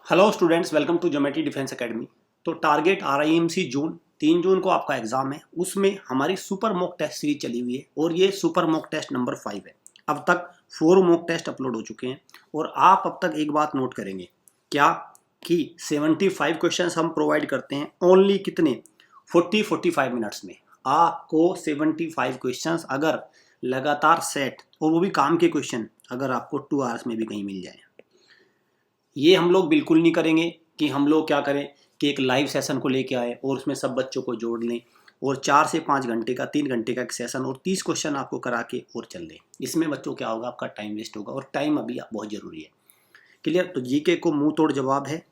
Hello students, welcome to geometry defence academy. तो target RIMC June 3 जून को आपका एग्जाम है। उसमें हमारी सुपर मॉक टेस्ट सीरीज चली हुई है और ये सुपर मॉक टेस्ट नंबर 5 है। अब तक 4 मॉक टेस्ट अपलोड हो चुके हैं और आप अब तक एक बात नोट करेंगे क्या कि 75 क्वेश्चंस हम प्रोवाइड करते हैं ओनली कितने 40-45 मिनट्स में। आपको 75 क्वेश्चंस अगर लगातार सेट और वो भी काम के क्वेश्चन अगर आपको 2 आवर्स में भी कहीं मिल जाए, ये हम लोग बिल्कुल नहीं करेंगे कि हम लोग क्या करें कि एक लाइव सेशन को लेके आए और उसमें सब बच्चों को जोड़ लें और 4 से 5 घंटे का 3 घंटे का एक सेशन और 30 क्वेश्चन आपको करा के और चल दें। इसमें बच्चों क्या होगा, आपका टाइम वेस्ट होगा और टाइम अभी बहुत ज़रूरी है। क्लियर? तो जीके को मुंह तोड़ जवाब है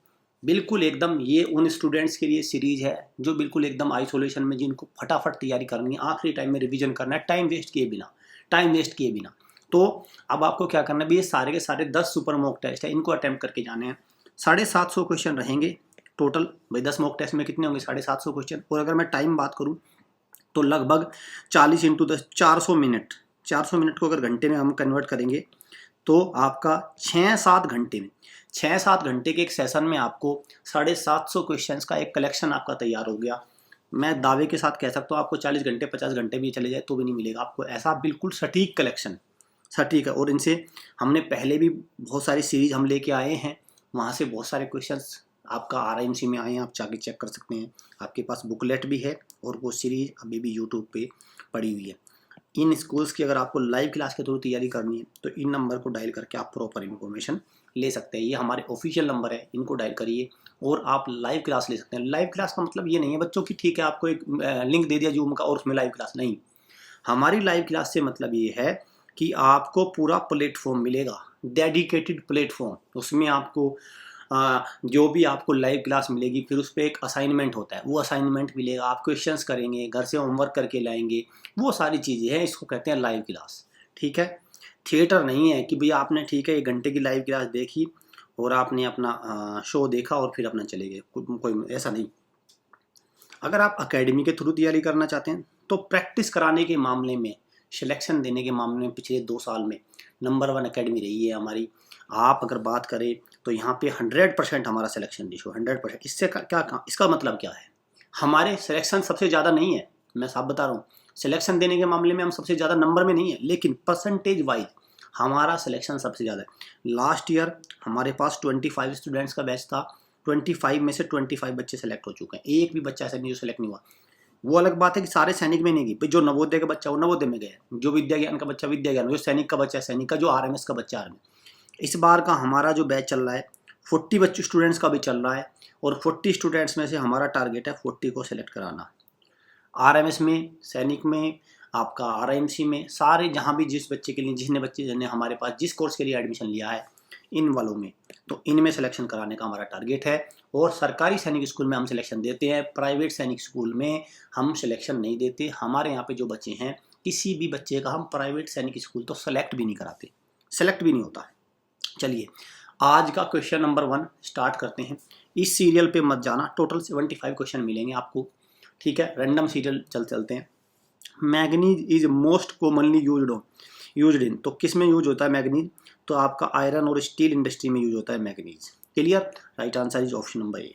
बिल्कुल एकदम। ये उन स्टूडेंट्स के लिए सीरीज है जो बिल्कुल एकदम आइसोलेशन में, जिनको फटाफट तैयारी करनी है, आखिरी टाइम में रिवीजन करना है, टाइम वेस्ट किए बिना। तो अब आपको क्या करना है, ये सारे के सारे 10 सुपर मॉक टेस्ट है, इनको अटेम्प्ट करके जाने हैं। 750 क्वेश्चन रहेंगे टोटल। भाई 10 मॉक टेस्ट में कितने होंगे, 750 क्वेश्चन। और अगर मैं टाइम बात करूं तो लगभग 40 × 10 400 मिनट। 400 मिनट को अगर घंटे में हम कन्वर्ट करेंगे तो आपका 6-7 घंटे में, 6-7 घंटे के एक सेशन में आपको 750 क्वेश्चन का एक कलेक्शन आपका तैयार हो गया। मैं दावे के साथ कह सकता हूँ आपको 40 घंटे 50 घंटे भी चले जाए तो भी नहीं मिलेगा आपको ऐसा बिल्कुल सटीक कलेक्शन। सटीक है। और इनसे हमने पहले भी बहुत सारी सीरीज हम लेके आए हैं, वहाँ से बहुत सारे क्वेश्चंस आपका RIMC में आए हैं, आप जाके चेक कर सकते हैं। आपके पास बुकलेट भी है और वो सीरीज अभी भी यूट्यूब पे पड़ी हुई है। इन स्कूल्स की अगर आपको लाइव क्लास के थ्रू तैयारी करनी है तो इन नंबर को डायल करके आप प्रॉपर इन्फॉर्मेशन ले सकते हैं। ये हमारे ऑफिशियल नंबर है, इनको डायल करिए और आप लाइव क्लास ले सकते हैं। लाइव क्लास का मतलब ये नहीं है बच्चों की ठीक है आपको एक लिंक दे दिया जूम का और उसमें लाइव क्लास नहीं। हमारी लाइव क्लास से मतलब ये है कि आपको पूरा प्लेटफॉर्म मिलेगा, डेडिकेटेड प्लेटफॉर्म। उसमें आपको जो भी आपको लाइव क्लास मिलेगी, फिर उस पर एक असाइनमेंट होता है, वो असाइनमेंट मिलेगा, आप क्वेश्चंस करेंगे, घर से होमवर्क करके लाएंगे, वो सारी चीज़ें हैं, इसको कहते हैं लाइव क्लास। ठीक है, थिएटर नहीं है कि भैया आपने ठीक है 1 घंटे की लाइव क्लास देखी और आपने अपना शो देखा और फिर अपना चले गए, कोई ऐसा नहीं। अगर आप अकेडमी के थ्रू तैयारी करना चाहते हैं तो प्रैक्टिस कराने के मामले में, सिलेक्शन देने के मामले में पिछले 2 साल में नंबर 1 अकेडमी रही है हमारी। आप अगर बात करें तो यहाँ पे 100% हमारा सिलेक्शन रेशो 100%। इससे क्या इसका मतलब क्या है, हमारे सिलेक्शन सबसे ज़्यादा नहीं है, मैं साफ बता रहा हूँ। सिलेक्शन देने के मामले में हम सबसे ज़्यादा नंबर में नहीं है, लेकिन परसेंटेज वाइज हमारा सिलेक्शन सबसे ज़्यादा है। लास्ट ईयर हमारे पास 25 स्टूडेंट्स का बैच था, 25 में से 25 बच्चे सेलेक्ट हो चुके हैं। एक भी बच्चा ऐसा नहीं जो सेलेक्ट नहीं हुआ। वो अलग बात है कि सारे सैनिक में नहीं गई, जो नवोदय का बच्चा वो नवोदय में गया, जो विद्या ज्ञान का बच्चा विद्या ज्ञान में, जो सैनिक का बच्चा सैनिक का, जो RMS का बच्चा RMS। इस बार का हमारा जो बैच चल रहा है 40 बच्चे स्टूडेंट्स का भी चल रहा है और 40 स्टूडेंट्स में से हमारा टारगेट है 40 को सिलेक्ट कराना। RMS में, सैनिक में, आपका RIMC में, सारे जहाँ भी जिस बच्चे के लिए, जिसने हमारे पास जिस कोर्स के लिए एडमिशन लिया है इन वालों में, तो इनमें सिलेक्शन कराने का हमारा टारगेट है। और सरकारी सैनिक स्कूल में हम सिलेक्शन देते हैं, प्राइवेट सैनिक स्कूल में हम सिलेक्शन नहीं देते। हमारे यहाँ पे जो बच्चे हैं, किसी भी बच्चे का हम प्राइवेट सैनिक स्कूल तो सेलेक्ट भी नहीं कराते, सेलेक्ट भी नहीं होता। चलिए आज का क्वेश्चन नंबर 1 स्टार्ट करते हैं। इस सीरियल पे मत जाना, टोटल 75 क्वेश्चन मिलेंगे आपको। ठीक है, रैंडम सीरियल चलते हैं। Manganese is most commonly used in, तो किस में यूज होता है मैग्नीज, तो आपका आयरन और स्टील इंडस्ट्री में यूज होता है manganese. Clear? Right answer is option number A.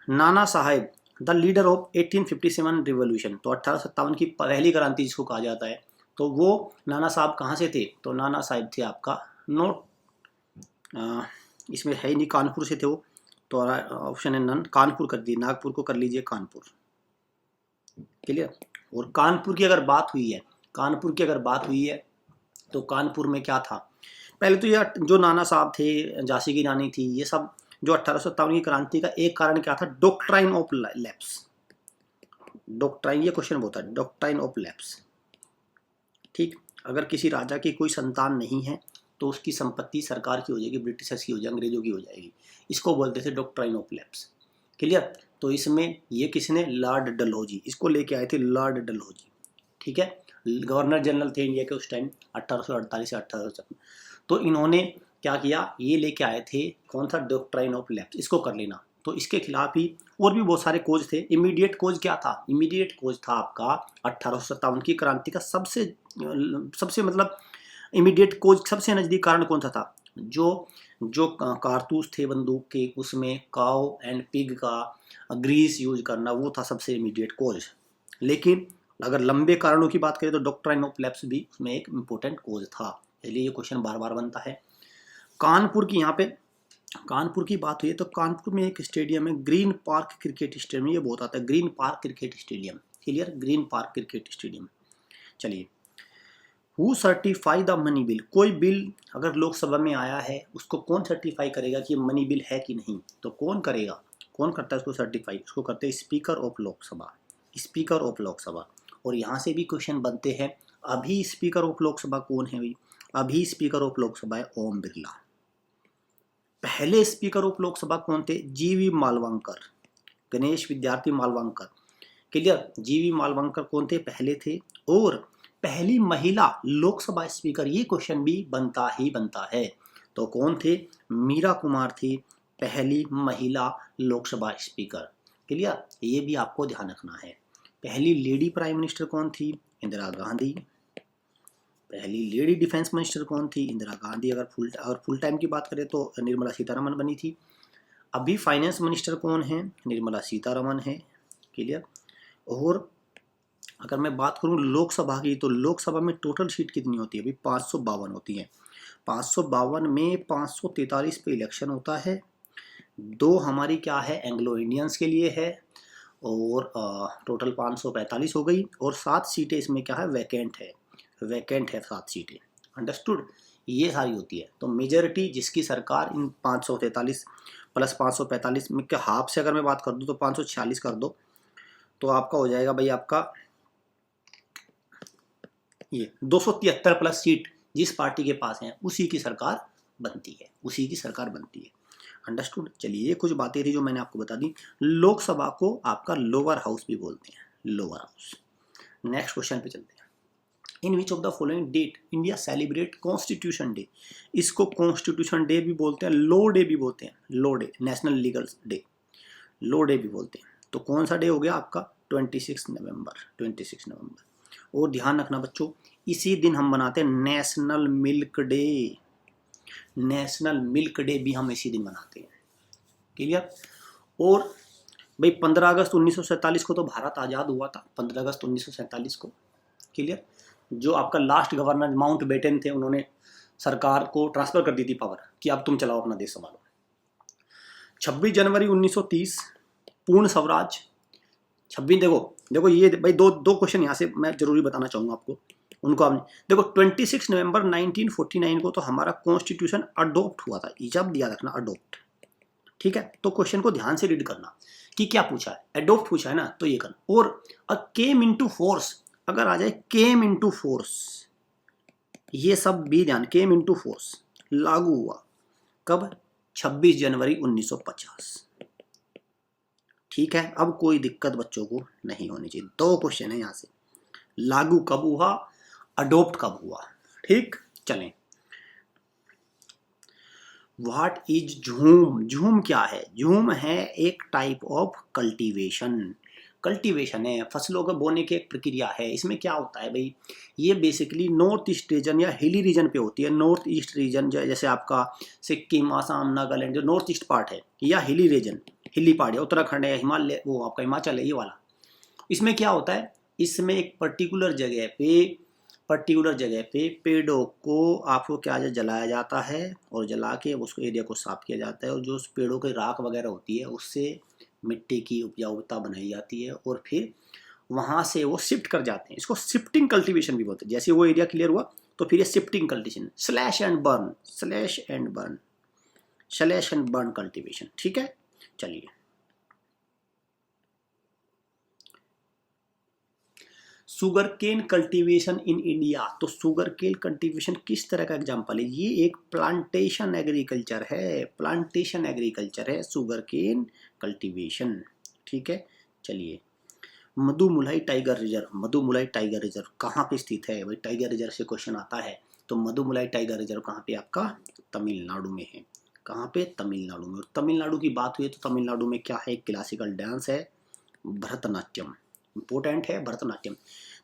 Nana Saheb the leader of 1857 revolution, तो 1857 की पहली क्रांति जिसको कहा जाता है, तो वो नाना साहब कहाँ से थे, तो नाना साहब थे आपका इसमें है ही नहीं, कानपुर से थे वो, तो ऑप्शन है नन। कानपुर कर दिए, नागपुर को कर लीजिए कानपुर। क्लियर? और कानपुर की अगर बात हुई है तो कानपुर में क्या था, पहले तो ये जो नाना साहब थे, झांसी की रानी थी, ये सब जो 1857 की क्रांति का एक कारण क्या था, डॉक्ट्राइन ऑफ लैप्स। डॉक्ट्राइन, ये क्वेश्चन होता है, डॉक्ट्राइन ऑफ लैप्स। ठीक, अगर किसी राजा की कोई संतान नहीं है तो उसकी संपत्ति सरकार की हो जाएगी, ब्रिटिशर्स की हो जाएगी, अंग्रेजों की हो जाएगी। इसको बोलते थे डॉक्ट्राइन ऑफ लैप्स। क्लियर? तो इसमें ये किसने, लॉर्ड डलहौजी, इसको लेके आए थे लॉर्ड डलहौजी। ठीक है, गवर्नर जनरल थे इंडिया के उस टाइम 1848 से 1856। तो इन्होंने क्या किया, ये लेके आए थे कौन सा, डॉक्ट्राइन ऑफ लैप्स, इसको कर लेना। तो इसके खिलाफ ही और भी बहुत सारे कोज थे। इमीडिएट कोज क्या था, इमीडिएट कोज था आपका 1857 की क्रांति का सबसे मतलब इमीडिएट कोज, सबसे नजदीक कारण कौन सा था, जो जो कारतूस थे बंदूक के, उसमें काउ एंड पिग का ग्रीस यूज करना, वो था सबसे इमीडिएट कोज। लेकिन अगर लंबे कारणों की बात करें तो डॉक्ट्राइन ऑफ लैप्स भी उसमें एक इम्पोर्टेंट कोज था, इसलिए ये क्वेश्चन बार बार बनता है। कानपुर की, यहाँ पे कानपुर की बात हुई है तो कानपुर में एक स्टेडियम है, ग्रीन पार्क क्रिकेट स्टेडियम, ये बहुत आता है, Green Park Cricket Stadium, clear, Green Park Cricket Stadium. चलिए, who certify the money bill, कोई बिल अगर लोकसभा में आया है उसको कौन सर्टिफाई करेगा कि ये मनी बिल है कि नहीं, तो कौन करेगा, कौन करता है उसको सर्टिफाई, उसको करते हैं speaker of Lok Sabha, speaker of Lok Sabha. और यहाँ से भी क्वेश्चन बनते हैं, अभी स्पीकर ऑफ लोकसभा कौन है भाई, अभी स्पीकर ऑफ लोकसभा है ओम बिरला। पहले स्पीकर ऑफ लोकसभा कौन थे, जीवी मालवंकर, गणेश विद्यार्थी मालवंकर, क्लियर, जीवी मालवंकर कौन थे, पहले थे। और पहली महिला लोकसभा स्पीकर, ये क्वेश्चन भी बनता ही बनता है, तो कौन थे, मीरा कुमार थी पहली महिला लोकसभा स्पीकर, क्लियर, ये भी आपको ध्यान रखना है। पहली लेडी प्राइम मिनिस्टर कौन थी, इंदिरा गांधी। पहली लेडी डिफेंस मिनिस्टर कौन थी, इंदिरा गांधी। अगर फुल टाइम की बात करें तो निर्मला सीतारमन बनी थी। अभी फाइनेंस मिनिस्टर कौन है, निर्मला सीतारमन है, क्लियर। और अगर मैं बात करूं लोकसभा की, तो लोकसभा में टोटल सीट कितनी होती है, अभी 552 होती है। 552 में 543 पे इलेक्शन होता है, 2 हमारी क्या है एंग्लो इंडियंस के लिए है, और टोटल 545 हो गई, और 7 सीटें इसमें क्या है, वैकेंट है, वैकेंट है 7 सीटें, अंडरस्टूड, ये सारी होती है। तो मेजॉरिटी जिसकी सरकार इन 543 प्लस 545 में के हाफ से अगर मैं बात कर दूं तो 546 कर दो, तो आपका हो जाएगा भाई आपका ये 273 प्लस सीट जिस पार्टी के पास है उसी की सरकार बनती है, उसी की सरकार बनती है, अंडरस्टूड। चलिए, ये कुछ बातें थी जो मैंने आपको बता दी। लोकसभा को आपका लोअर हाउस भी बोलते हैं, लोअर हाउस। नेक्स्ट क्वेश्चन पे चलते हैं। In which of the following date India celebrate constitution day, इसको कॉन्स्टिट्यूशन डे भी बोलते हैं, लो डे भी बोलते हैं, law day, national legal day, law day भी बोलते हैं। तो कौन सा डे हो गया आपका, 26 नवंबर, 26 नवंबर। और ध्यान रखना बच्चों, इसी दिन हम बनाते हैं national milk day, national milk day भी हम इसी दिन मनाते हैं, क्लियर। और भाई 15 अगस्त 1947 को तो भारत आज़ाद हुआ था, 15 अगस्त 1947 को, क्लियर। जो आपका लास्ट गवर्नर माउंट बेटन थे, उन्होंने सरकार को ट्रांसफर कर दी थी पावर कि अब तुम चलाओ अपना देश संभालो। 26 जनवरी 1930 पूर्ण स्वराज। 26, देखो ये भाई दो क्वेश्चन यहाँ से मैं जरूरी बताना चाहूँगा आपको, उनको आपने देखो 26 नवंबर 1949 को तो हमारा कॉन्स्टिट्यूशन अडोप्ट हुआ था, जब दिया रखना अडोप्ट, ठीक है। तो क्वेश्चन को ध्यान से रीड करना कि क्या पूछा है, एडोप्ट पूछा है ना, तो ये करना। और केम इनटू फोर्स, अगर आ जाए केम इनटू फोर्स, ये सब भी ध्यान, केम इनटू फोर्स लागू हुआ कब, 26 जनवरी 1950, ठीक है। अब कोई दिक्कत बच्चों को नहीं होनी चाहिए, 2 क्वेश्चन है यहाँ से, लागू कब हुआ, अडोप्ट कब हुआ, ठीक। चलें, व्हाट इज झूम, झूम क्या है, झूम है एक टाइप ऑफ कल्टीवेशन, कल्टीवेशन है, फसलों को बोने की एक प्रक्रिया है। इसमें क्या होता है भाई, ये बेसिकली नॉर्थ ईस्ट रीजन या हिली रीजन पे होती है, नॉर्थ ईस्ट रीजन जैसे आपका सिक्किम, आसाम, नागालैंड, जो नॉर्थ ईस्ट पार्ट है, या हिली रीजन, हिली पार्ट है, उत्तराखंड है, हिमालय, वो आपका हिमाचल है, ये वाला। इसमें क्या होता है, इसमें एक पर्टिकुलर जगह पे पेड़ों को आपको क्या जलाया जाता है, और जला के उसको एरिया को साफ किया जाता है, और जो उस पेड़ों की राख वगैरह होती है उससे मिट्टी की उपजाऊता बनाई जाती है, और फिर वहाँ से वो शिफ्ट कर जाते हैं। इसको शिफ्टिंग कल्टीवेशन भी बोलते हैं। जैसे वो एरिया क्लियर हुआ तो फिर ये shifting cultivation, slash and burn, slash and burn, slash and burn cultivation, ठीक है। चलिए, sugar cane cultivation in India, तो शुगर केन कल्टीवेशन किस तरह का एग्जांपल है, ये एक प्लांटेशन एग्रीकल्चर है, प्लांटेशन एग्रीकल्चर है शुगर केन कल्टीवेशन, ठीक है। चलिए, Mudumalai tiger reserve, Mudumalai tiger reserve कहाँ पे स्थित है भाई, टाइगर रिजर्व से क्वेश्चन आता है, तो मधुमलाई टाइगर रिजर्व कहाँ पे, आपका तमिलनाडु में है, कहाँ पे, तमिलनाडु में। और तमिलनाडु की बात हुई तो तमिलनाडु में क्या है, क्लासिकल डांस है, भरतनाट्यम, इंपॉर्टेंट है भरतनाट्यम।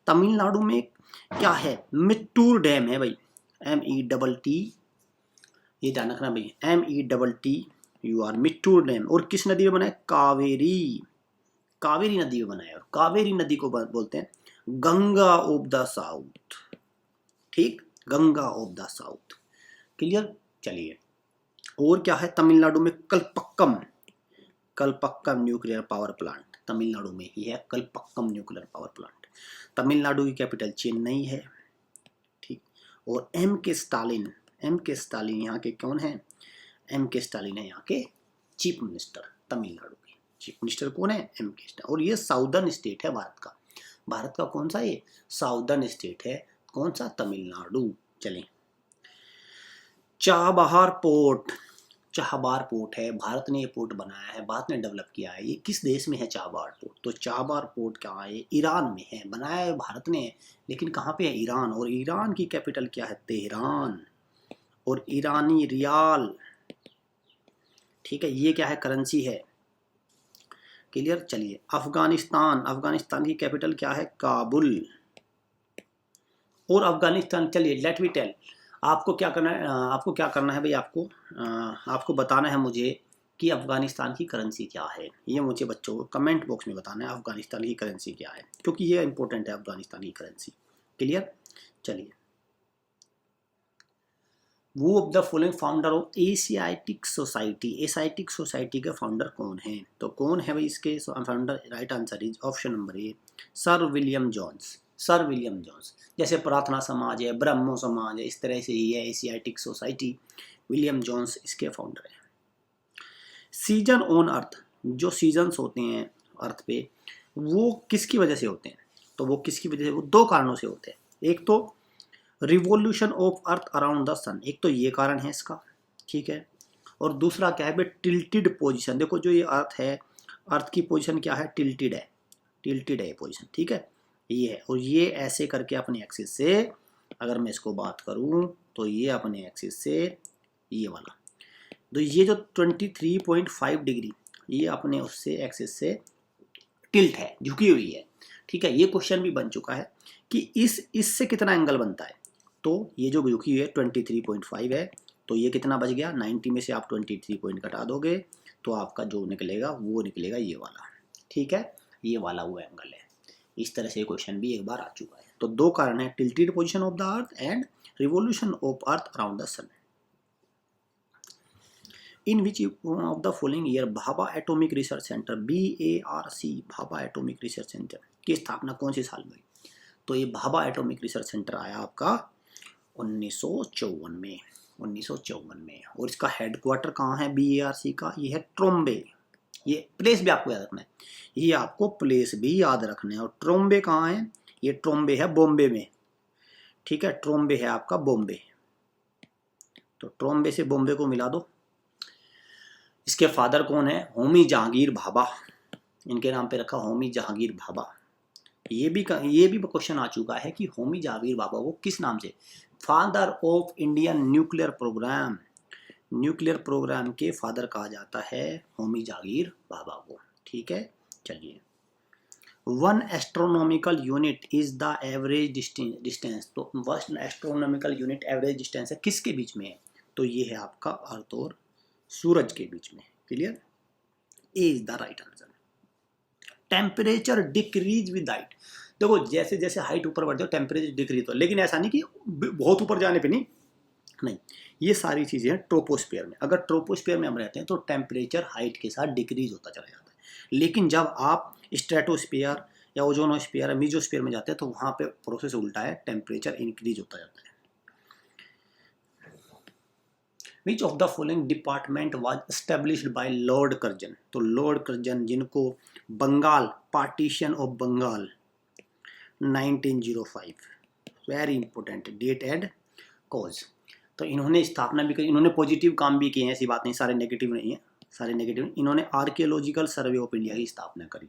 तमिलनाडु में क्या है, मिट्टूर डैम है भाई, METT, ये ध्यान रखना भाई, METTUR मिट्टूर डैम, और किस नदी में बना है? कावेरी, कावेरी नदी में बना है। और कावेरी नदी को बोलते हैं गंगा ऑफ द साउथ, ठीक, Ganga of the south, clear. चलिए, और क्या है? तमिलनाडु में Kalpakkam, Kalpakkam nuclear power plant, Tamil Nadu में ही है Kalpakkam nuclear power plant. Tamil Nadu की कैपिटल चेन्नई है, ठीक। और M.K. Stalin, M.K. स्टालिन यहाँ के कौन है? M.K. स्टालिन है यहाँ के चीफ मिनिस्टर, तमिलनाडु के चीफ मिनिस्टर कौन है? M.K. स्टालिन। और ये साउदर्न स्टेट है भारत का, भारत का कौन सा? ये साउदर्न स्टेट है, कौन सा? तमिलनाडु। चलें, चाबहार पोर्ट, चाबहार पोर्ट है, भारत ने ये पोर्ट बनाया है, भारत ने डेवलप किया है। ये किस देश में है चाबहार पोर्ट? तो चाबहार पोर्ट कहाँ है? ईरान में है, बनाया है भारत ने, लेकिन कहाँ पे है? ईरान। और ईरान की कैपिटल क्या है? तेहरान। और ईरानी रियाल, ठीक है, ये क्या है? करेंसी है, क्लियर। चलिए, अफगानिस्तान, अफगानिस्तान की कैपिटल क्या है? काबुल। और अफगानिस्तान, चलिए लेट मी टेल, आपको क्या करना है? आपको क्या करना है भाई? आपको बताना है मुझे कि अफगानिस्तान की करेंसी क्या है। ये मुझे बच्चों को कमेंट बॉक्स में बताना है अफगानिस्तान की करेंसी क्या है, क्योंकि ये इंपॉर्टेंट है अफगानिस्तान की करेंसी, क्लियर। चलिए, वो of the following founder of Asiatic society, Asiatic society के फाउंडर कौन है? तो कौन है भाई इसके founder? Right answer is option number A, sir William Jones, sir William Jones. जैसे प्रार्थना समाज है, ब्रह्मो समाज है, इस तरह से ही है एशियाटिक सोसाइटी, विलियम जॉन्स इसके फाउंडर है। सीजन ऑन अर्थ, जो सीजन्स होते हैं अर्थ पे, वो किसकी वजह से होते हैं? तो वो किसकी वजह से? वो दो कारणों से होते हैं। एक तो revolution of earth around the sun, एक तो ये कारण है इसका, ठीक है। और दूसरा क्या है भाई? Tilted position. देखो जो ये अर्थ है, अर्थ की पोजीशन क्या है? टिल्टेड है, टिल्टेड है ये पोजीशन, ठीक है, ये है। और ये ऐसे करके अपने एक्सिस से, अगर मैं इसको बात करूं तो ये अपने एक्सिस से ये वाला, तो ये जो 23.5 डिग्री, ये अपने उससे एक्सिस से टिल्ट है, झुकी हुई है, ठीक है। ये क्वेश्चन भी बन चुका है कि इससे कितना एंगल बनता है। तो ये जो झुकी हुई है 23.5 है, तो ये कितना बच गया? 90 में से आप 23 पॉइंट घटा दोगे तो आपका जो निकलेगा वो निकलेगा ये वाला, ठीक है, ये वाला वो एंगल है। इस तरह से क्वेश्चन भी एक बार आ चुका है। तो दो कारण है, tilted position of the earth and revolution of earth around the sun. In which of the following year Bhabha atomic research centre, BARC, Bhabha atomic research centre की स्थापना कौन सी साल में हुई? तो ये भाभा एटॉमिक रिसर्च सेंटर आया आपका 1954 में, 1954 में। और इसका हेडक्वार्टर कहाँ है BARC का? ये है ट्रोम्बे। ये प्लेस भी आपको याद रखना है, ये आपको प्लेस भी याद रखना है। और ट्रोम्बे कहाँ है? ये ट्रोम्बे है बॉम्बे में, ठीक है, ट्रोम्बे है आपका बॉम्बे। तो ट्रोम्बे से बॉम्बे को मिला दो। इसके फादर कौन है? होमी जहांगीर भाभा, इनके नाम पे रखा होमी जहांगीर भाभा। ये भी क्वेश्चन आ चुका है कि होमी जहांगीर भाभा को किस नाम से? Father of Indian nuclear programme, nuclear programme के फादर कहा जाता है होमी जहांगीर भाभा को, ठीक है। चलिए, 1 astronomical unit is the average distance, तो 1 एस्ट्रोनॉमिकल यूनिट एवरेज डिस्टेंस है किसके बीच में है? तो ये है आपका अर्थ और सूरज के बीच में, clear. A is the right answer. Temperature decrease with height, देखो जैसे जैसे हाइट ऊपर बढ़ती है टेम्परेचर डिक्रीज हो, लेकिन ऐसा नहीं कि बहुत ऊपर जाने पे नहीं, ये सारी चीजें हैं ट्रोपोस्फीयर में। अगर ट्रोपोस्फीयर में हम रहते हैं तो टेम्परेचर हाइट के साथ डिक्रीज होता चला जाता है, लेकिन जब आप स्ट्रेटोस्फीयर या ओजोनोस्फीयर या मीजोस्फीयर में जाते हैं तो वहां पे प्रोसेस उल्टा है, टेम्परेचर इंक्रीज होता जाता है। Which of the following department was established by Lord Curzon? तो लॉर्ड कर्जन, जिनको Bengal, partition of Bengal 1905, very important date and cause. तो इन्होंने स्थापना भी करी, इन्होंने पॉजिटिव काम भी किए हैं, ऐसी बात नहीं सारे नेगेटिव नहीं है, सारे नेगेटिव। इन्होंने आर्कियोलॉजिकल सर्वे ऑफ इंडिया की स्थापना करी,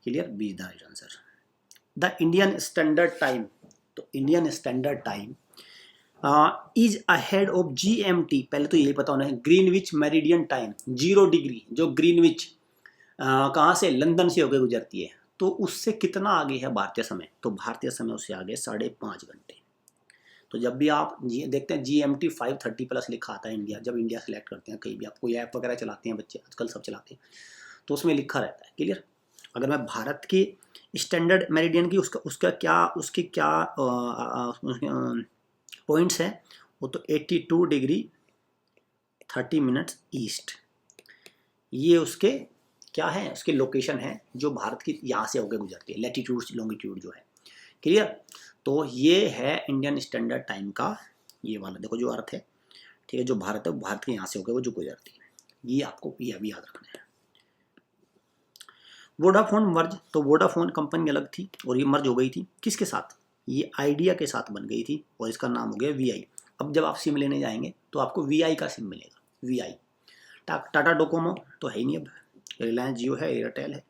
clear, B is the right answer. The Indian standard time, तो Indian standard time is ahead of GMT, पहले तो यही पता होना है, ग्रीनविच मेरिडियन टाइम, 0 डिग्री, जो ग्रीनविच कहाँ से? लंदन से होकर गुजरती है, तो उससे कितना आगे है भारतीय समय? तो भारतीय समय उससे आगे 5.5 घंटे, तो जब भी आप देखते हैं GMT 530+ लिखा आता है इंडिया, जब इंडिया सेलेक्ट करते हैं कहीं भी, आप कोई ऐप वगैरह चलाते हैं बच्चे आजकल सब चलाते हैं, तो उसमें लिखा रहता है। क्लियर। अगर मैं भारत के स्टैंडर्ड मेरिडियन की उसके क्या पॉइंट्स हैं, वो तो 82 डिग्री 30 मिनट्स ईस्ट, ये उसके क्या है, उसके लोकेशन है जो भारत की यहाँ से होकर गुजरती है, लैटिट्यूड लॉन्गिट्यूड जो है। क्लियर। तो ये है इंडियन स्टैंडर्ड टाइम का ये वाला, देखो जो अर्थ है, ठीक है, जो भारत है, भारत के यहाँ से होकर वो जो गुजरती है, ये आपको ये अभी याद रखना है। वोडाफोन मर्ज, तो वोडाफोन कंपनी अलग थी और ये मर्ज हो गई थी किसके साथ, ये आइडिया के साथ बन गई थी और इसका नाम हो गया VI। अब जब आप सिम लेने जाएंगे तो आपको VI का सिम मिलेगा, VI। टाटा डोकोमो तो है ही नहीं, अब रिलायंस जियो है, एयरटेल है।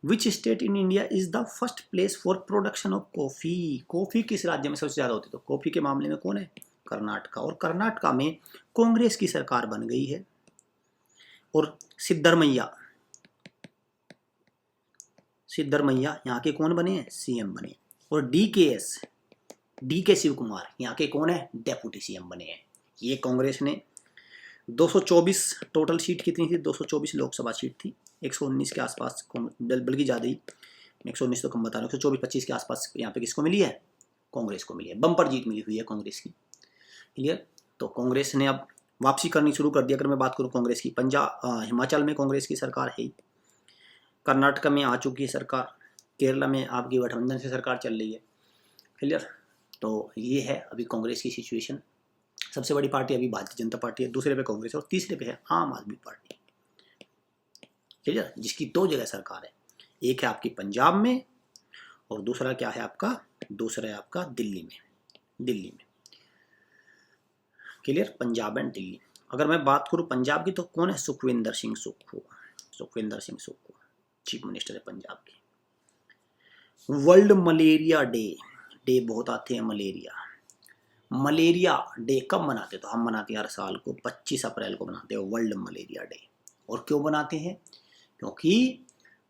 Which state in India is the first place for production of coffee, coffee किस राज्य में सबसे ज़्यादा होती है, तो कॉफी के मामले में कौन है, कर्नाटका, और कर्नाटका में कांग्रेस की सरकार बन गई है। और सिद्धरमैया यहाँ के कौन बने हैं, CM बने। और DK शिव कुमार यहाँ के कौन है, डेप्यूटी CM बने हैं। ये कांग्रेस ने 224 टोटल सीट कितनी थी, 224 लोकसभा सीट थी, 119 के आसपास, बल्कि ज़्यादा ही, 119 तो कम बता रहा हूँ, 124-25 के आसपास यहाँ पे किसको मिली है, कांग्रेस को मिली है, बम्पर जीत मिली हुई है कांग्रेस की। क्लियर। तो कांग्रेस ने अब वापसी करनी शुरू कर दी। अगर मैं बात करूँ कांग्रेस की, हिमाचल में कांग्रेस की सरकार है, कर्नाटक में आ चुकी है सरकार, केरला में आपकी गठबंधन से सरकार चल रही है। क्लियर। तो ये है अभी कांग्रेस की सिचुएशन। सबसे बड़ी पार्टी अभी भारतीय जनता पार्टी है, दूसरे पे कांग्रेस है और तीसरे पे है आम आदमी पार्टी। क्लियर। जिसकी 2 जगह सरकार है, एक है आपकी पंजाब में और दूसरा क्या है आपका, दूसरा है आपका दिल्ली में। क्लियर। पंजाब एंड दिल्ली। अगर मैं बात करूं पंजाब की तो कौन है, सुखविंदर सिंह सुक्खू, चीफ मिनिस्टर है पंजाब की। वर्ल्ड मलेरिया डे बहुत आते हैं, मलेरिया डे कब मनाते हैं, तो हम मनाते हैं हर साल को 25 अप्रैल को मनाते हैं वर्ल्ड मलेरिया डे। और क्यों बनाते हैं, क्योंकि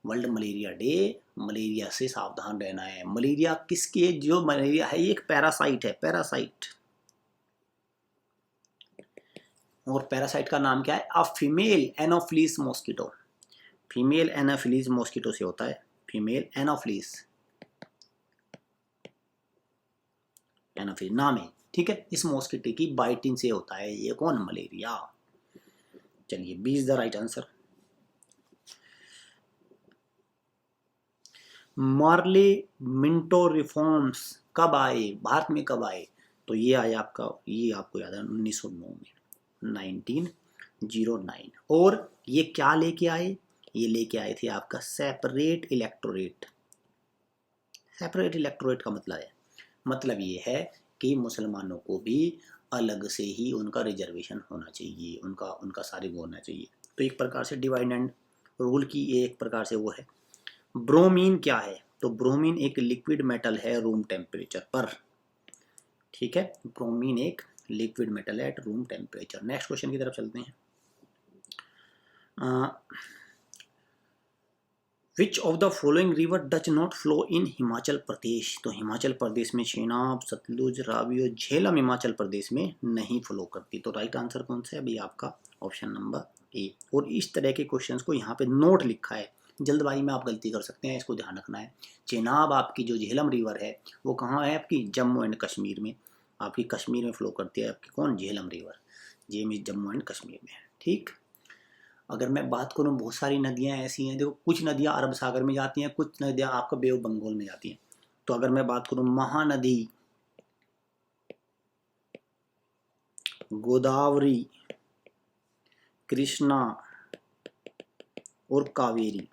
वर्ल्ड मलेरिया डे, मलेरिया से सावधान रहना है। मलेरिया किसके, जो मलेरिया है ये एक पैरासाइट है, पैरासाइट, और पैरासाइट का नाम क्या है, a female Anopheles mosquito, female Anopheles mosquito से होता है, फीमेल एनोफिलीस नाम है, ठीक है। इस मॉस्किटो की बाइटिंग से होता है ये कौन, मलेरिया। चलिए, B is the right answer. Morley Minto reforms कब आए, भारत में कब आए, तो ये आया आपका, ये आपको याद है 1909 में, 1909। और ये क्या लेके आए, ये लेके आए थे आपका सेपरेट इलेक्टोरेट। सेपरेट इलेक्टोरेट का मतलब ये है कि मुसलमानों को भी अलग से ही उनका रिजर्वेशन होना चाहिए, उनका सारी वो होना चाहिए। तो एक प्रकार से डिवाइड एंड रूल की ये एक प्रकार से वो है। ब्रोमीन क्या है, तो ब्रोमीन एक लिक्विड मेटल है रूम टेम्परेचर पर, ठीक है। ब्रोमीन एक लिक्विड मेटल है at room temperature. Next question की तरफ चलते हैं। Which of the following river does not flow in Himachal Pradesh, तो हिमाचल प्रदेश में चेनाब, सतलुज, रावी और झेलम हिमाचल प्रदेश में नहीं फ्लो करती। तो राइट आंसर कौन सा है भाई, आपका ऑप्शन नंबर ए। और इस तरह के क्वेश्चंस को यहाँ पे नोट लिखा है, जल्दबाजी में आप गलती कर सकते हैं, इसको ध्यान रखना है। चेनाब आपकी जो झेलम रिवर है वो कहाँ है, आपकी जम्मू एंड कश्मीर में, आपकी कश्मीर में फ्लो करती है, आपकी कौन, झेलम रिवर, जम्मू एंड कश्मीर में, ठीक। अगर मैं बात करूँ, बहुत सारी नदियाँ ऐसी हैं, देखो कुछ नदियाँ अरब सागर में जाती हैं, कुछ नदियाँ आपका बे ऑफ बंगाल में जाती हैं। तो अगर मैं बात करूँ, महानदी, गोदावरी, कृष्णा और कावेरी,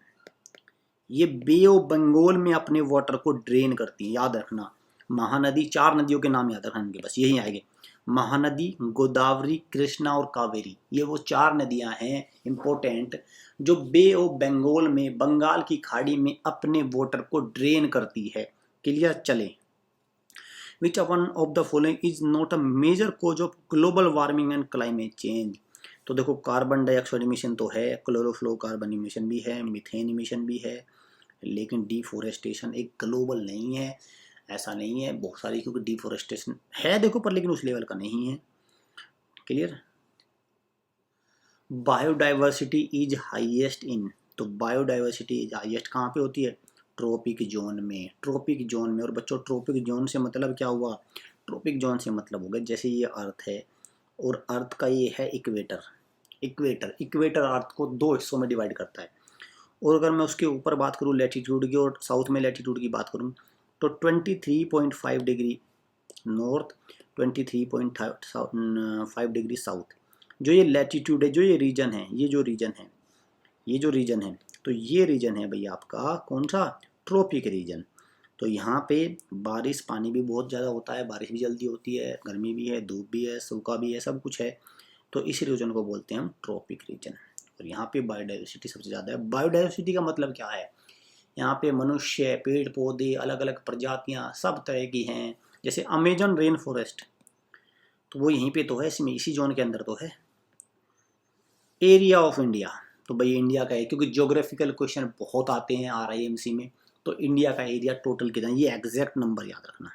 ये बे ऑफ बंगाल में अपने वाटर को ड्रेन करती हैं, याद रखना। महानदी, 4 नदियों के नाम याद रखना, बस यही आएंगे, महानदी, गोदावरी, कृष्णा और कावेरी, ये वो 4 नदियां हैं इंपॉर्टेंट जो बे ऑफ बंगाल में, बंगाल की खाड़ी में अपने वाटर को ड्रेन करती है। क्लियर। चले, which one of the following is not a major cause of global warming and climate change, तो देखो कार्बन डाइऑक्साइड इमिशन तो है, क्लोरोफ्लोरोकार्बन इमिशन भी है, मीथेन इमिशन भी है, लेकिन डिफोरेस्टेशन एक ग्लोबल नहीं है। ऐसा नहीं है, बहुत सारी, क्योंकि डिफोरेस्टेशन है देखो पर, लेकिन उस लेवल का नहीं है। Clear. Biodiversity is highest in, तो बायोडाइवर्सिटी इज हाईएस्ट कहाँ पे होती है? ट्रॉपिक जोन में, ट्रॉपिक जोन में। और बच्चों ट्रॉपिक जोन से मतलब क्या हुआ? ट्रॉपिक जोन से मतलब हो गया जैसे ये अर्थ है और अर्थ का ये है इक्वेटर, इक्वेटर, इक्वेटर अर्थ को दो हिस्सों में डिवाइड करता है। और अगर मैं उसके ऊपर बात करूँ लैटीट्यूड की और साउथ में लैटीट्यूड की बात करूँ तो 23.5 डिग्री नॉर्थ, 23.5 डिग्री साउथ। जो ये लैटीट्यूड है, जो ये रीजन है, ये जो रीजन है, ये जो रीजन है, तो ये रीजन है भाई आपका कौन सा? Tropic region. तो यहाँ पे बारिश पानी भी बहुत ज़्यादा होता है, बारिश भी जल्दी होती है, गर्मी भी है, धूप भी है, सूखा भी है, सब कुछ है। तो इस रीजन को बोलते हैं हम ट्रॉपिक रीजन। और यहाँ पे बायोडाइवर्सिटी सबसे ज़्यादा है। बायोडाइवर्सिटी का मतलब क्या है? यहाँ पे मनुष्य, पेड़ पौधे, अलग अलग प्रजातियाँ सब तरह की हैं। जैसे अमेजन रेन फॉरेस्ट, तो वो यहीं पे तो है, इसमें इसी जोन के अंदर तो है। एरिया ऑफ इंडिया, तो भाई इंडिया का है, क्योंकि ज्योग्राफिकल क्वेश्चन बहुत आते हैं RIMC में। तो इंडिया का एरिया टोटल कितना, ये एग्जैक्ट नंबर याद रखना है,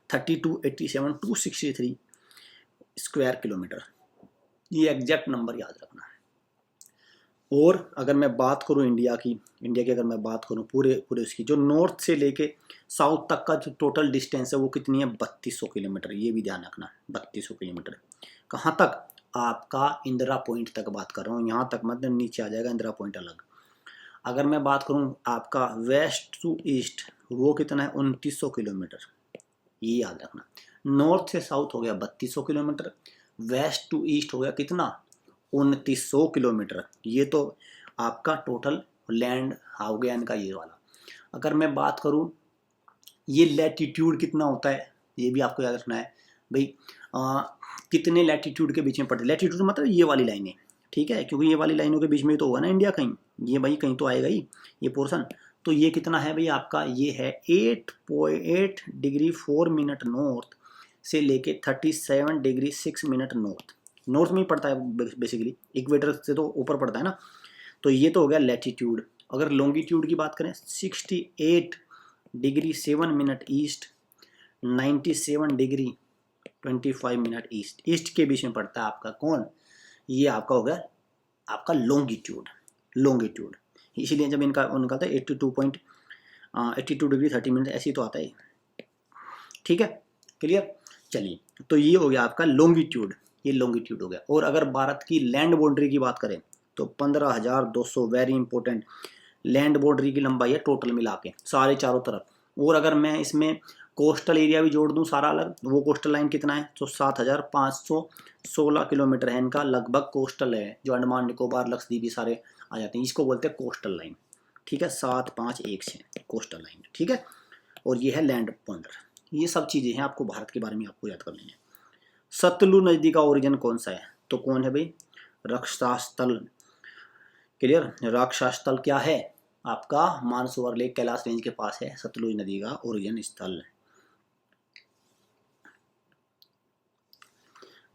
3287,263 स्क्वायर किलोमीटर, ये एग्जैक्ट नंबर याद रखना है। और अगर मैं बात करूं इंडिया की अगर मैं बात करूं पूरे पूरे उसकी, जो नॉर्थ से लेके साउथ तक का जो टोटल डिस्टेंस है वो कितनी है? 3200 किलोमीटर, ये भी ध्यान रखना, 3200 किलोमीटर। कहाँ तक? आपका इंदिरा पॉइंट तक बात कर रहा हूँ, यहाँ तक मतलब नीचे आ जाएगा इंदिरा पॉइंट अलग। अगर मैं बात करूँ आपका वेस्ट टू ईस्ट, वो कितना है? 2900 किलोमीटर, ये याद रखना। नॉर्थ से साउथ हो गया 3200 किलोमीटर, वेस्ट टू ईस्ट हो गया कितना? 2900 किलोमीटर। ये तो आपका टोटल लैंड हो गया इनका ये वाला। अगर मैं बात करूँ ये लैटीट्यूड कितना होता है, ये भी आपको याद रखना है भाई। कितने लैटीट्यूड के बीच में पड़ते? लैटीट्यूड मतलब ये वाली लाइनें, ठीक है, क्योंकि ये वाली लाइनों के बीच में तो होगा ना इंडिया कहीं, ये भाई कहीं तो आएगा ही ये पोर्शन। तो ये कितना है भाई आपका? ये है 8.8 डिग्री 4 मिनट नॉर्थ से लेके 37 डिग्री 6 मिनट नॉर्थ। नॉर्थ में ही पड़ता है बेसिकली, इक्वेटर से तो ऊपर पड़ता है ना। तो ये तो हो गया लैटीट्यूड। अगर लॉन्गिट्यूड की बात करें 68 degree 7 minute east, 97 degree 25 minute east, east के बीच में पड़ता है आपका कौन? ये आपका हो गया आपका लॉन्गिट्यूड, लॉन्गिट्यूड। इसीलिए जब इनका उनका था 82 डिग्री 30 मिनट ऐसे ही तो आता है, ठीक है, क्लियर। चलिए, तो ये हो गया आपका लॉन्गिट्यूड, ये लॉन्गिट्यूड हो गया। और अगर भारत की लैंड बाउंड्री की बात करें तो 15,200, वेरी इंपॉर्टेंट, लैंड बाउंड्री की लंबाई है टोटल मिला के सारे चारों तरफ। और अगर मैं इसमें कोस्टल एरिया भी जोड़ दूं सारा अलग, वो कोस्टल लाइन कितना है? तो 7,516 किलोमीटर है इनका लगभग कोस्टल है, जो अंडमान निकोबार लक्षद्वीप भी सारे आ जाते हैं, इसको बोलते हैं कोस्टल लाइन, ठीक है, 7516 कोस्टल लाइन, ठीक है। और ये है लैंड बॉर्डर। ये सब चीज़ें हैं आपको भारत के बारे में आपको याद करनी है। सतलुज नदी का ओरिजिन कौन सा है? तो कौन है भाई? रक्षास्थल, क्लियर। रक्षास्थल क्या है आपका? मानसरोवर लेक कैलाश रेंज के पास है सतलुज नदी का ओरिजिन स्थल।